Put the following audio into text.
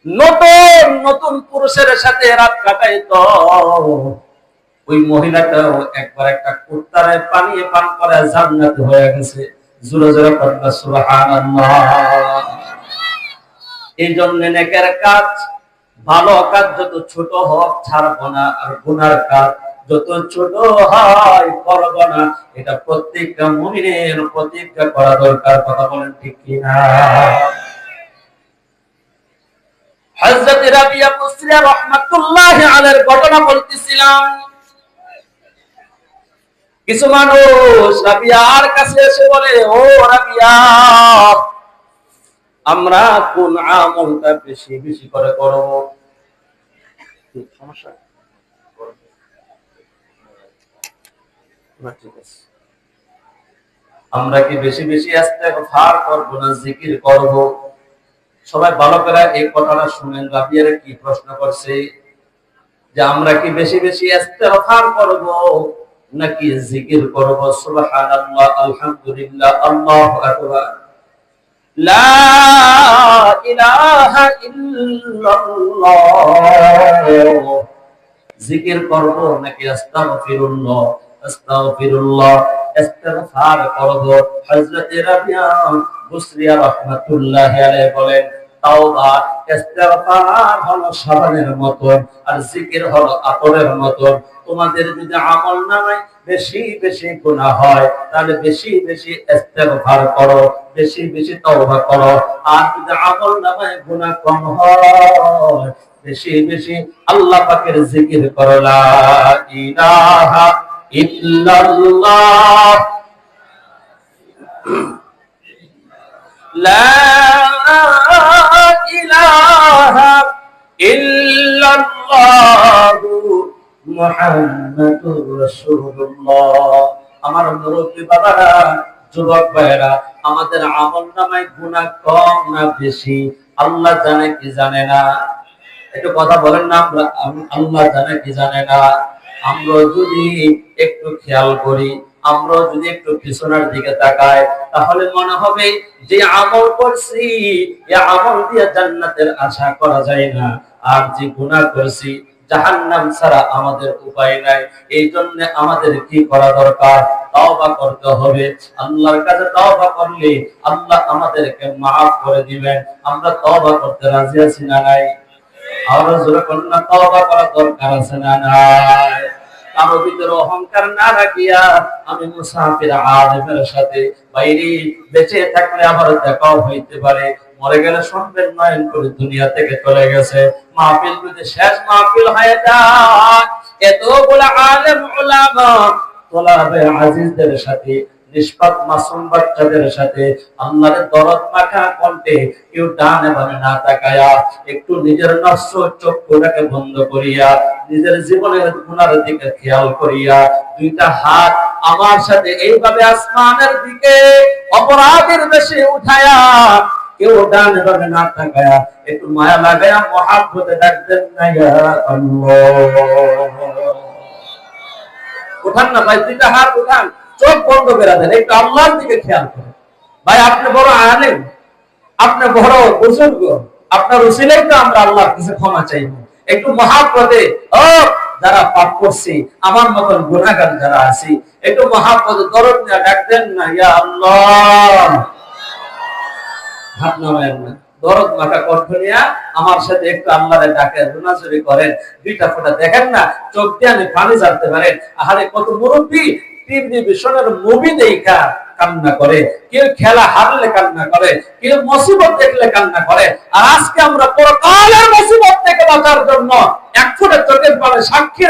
নতুন নতুন পুরুষের সাথে রাত কাটাইতো, ওই মহিলাটাও একবার একটা কুত্তারে পানি পান করে জান্নাত হয়ে গেছে। জোরে জোরে পড়বা সুবহানাল্লাহ। এই জন্য নেকের কাজ, ভালো কাজ যত ছোট হোক ছাড়বো না, আর গুনার কাজ যত ছোট হয় করবো না। এটা প্রত্যেকটা মুমিনের প্রতিজ্ঞা করা দরকার। কথা বলেন ঠিক কিনা? হযরত রাবিয়া মুসলিয়া রাহমাতুল্লাহি আলাইহির ঘটনা বলতেছিলাম। কিছু মানুষ রাবিয়ার কাছে এসে বলে, ও রাবিয়া, আমরা কোন আমলটা বেশি বেশি করে করব? সমস্যা না, ঠিক আছে। আমরা কি বেশি বেশি ইস্তেগফার করব না জিকির করব? সবাই ভালো করে এই কথাটা শুনেন। রাবিয়ার কি প্রশ্ন করছে যে আমরা কি বেশি বেশি ইস্তেগফার করব নাকি জিকির করব? সুবহানাল্লাহ, আলহামদুলিল্লাহ, আল্লাহু আকবার, লা ইলাহা ইল্লাল্লাহ। জিকির করব নাকি আস্তাগফিরুল্লাহ, আস্তাগফিরুল্লাহ, ইস্তিগফার করব? হযরত রাবিয়া মুসলিয়া রাহমাতুল্লাহি আলাইহি বলেন, তাওবা ইস্তিগফার হলো সাবানের মতন, আর জিকির হলো আতরের মতন। তোমাদের যদি আমলনামায় বেশি বেশি গুনাহ হয়, তাহলে বেশি বেশি ইস্তিগফার করো, বেশি বেশি তাওবা করো। আর যদি আমলনামায় গুনাহ কম হয়, বেশি বেশি আল্লাহ পাকের জিকির করো। লা ইলাহা ইল্লাল্লাহ, লা ইলাহা ইল্লাল্লাহ, মুহাম্মাদুর রাসূলুল্লাহ। আমার মুরব্বি বাবারা, যুবক ভাইরা, আমাদের আমলনামায় গুনাহ কম না বেশি আল্লাহ জানে কি জানে না? একটু কথা বলেন না, আমরা আল্লাহ জানে কি জানে না? আমরা যদি একটু খেয়াল করি, আমরা যদি একটু পিছনের দিকে তাকাই, তাহলে মনে হবে যে আমল করছি এই আমল দিয়ে জান্নাতের আশা করা যায় না, আর যে গুনাহ করছি জাহান্নাম ছাড়া আমাদের উপায় নাই। এই জন্য আমাদের কি করা দরকার? তওবা করতে হবে। আল্লাহর কাছে তওবা করলে আল্লাহ আমাদেরকে মাফ করে দিবেন। আমরা তওবা করতে রাজি আছি না নাই? আমরা জোরে কন্যা তওবা করার দরকার আছে না নাই? কারো ভিতরে অহংকার না রাখিয়া, আমি মুসাফির আলেমের সাথে বাইরে বেঁচে থাকলে আমার দেখাও হইতে পারে, মরে গেলে শুনবেন নয়ন করে দুনিয়া থেকে চলে গেছে। মাহফিল যদি শেষ মাহফিল হয়ে যায়, এতগুলো আলেম উলামা তোলাবে আজিজদের সাথে, নিষ্পাপ মাসুম বাচ্চাদের সাথে আল্লাহর দরদ মাখা কণ্ঠে কেউ ডানে বামে না তাকায়া, একটু নিজের নফস চক্ষুটাকে বন্ধ করিয়া, নিজের জীবনের গুনার দিকে খেয়াল করিয়া, দুইটা হাত আমার সাথে এইভাবে আসমানের দিকে অপরাধের বেশি উঠায়া, কেউ ডানে বামে না তাকায়া, একটু মায়া লাগায়া মহাব্বতে ডাকতেন না, ইয়া আল্লাহ। উঠান না ভাই, দুইটা হাত উঠান, চোখ বন্ধ করে দেন, একটু আল্লাহর দিকে খেয়াল করেন। ভাই আপনি বড় আলেম, আপনি বড় বুজুর্গ, আপনার উসিলাই তো আমরা আল্লাহর কাছে ক্ষমা চাইবো। একটু মহাব্বতে, ও যারা পাপ করছি, আমার মতন গুনাহগার যারা আছি, একটু মহাব্বতে দরদ নিয়ে ডাকতেন না, ইয়া আল্লাহ। হাত নামায়েন না, দরদ মাখা কণ্ঠ নিয়ে আমার সাথে একটু আল্লাহরে ডাকেন, রুনাজুরি করেন, দুইটা ফোঁটা দেখেন না, চোখ দিয়ে আমি পানি জানতে পারেন। আহারে কত মুরব্বী টিভি ভিশনের মুভি দেখা কান্না করে, কেউ খেলা হারলে কান্না করে, কেউ মুসিবত দেখলে কান্না করে। আর আজকে আমরা পরকালের মুসিবত থেকে বাঁচার জন্য এক ফোঁটা চোখের পানি সাক্ষী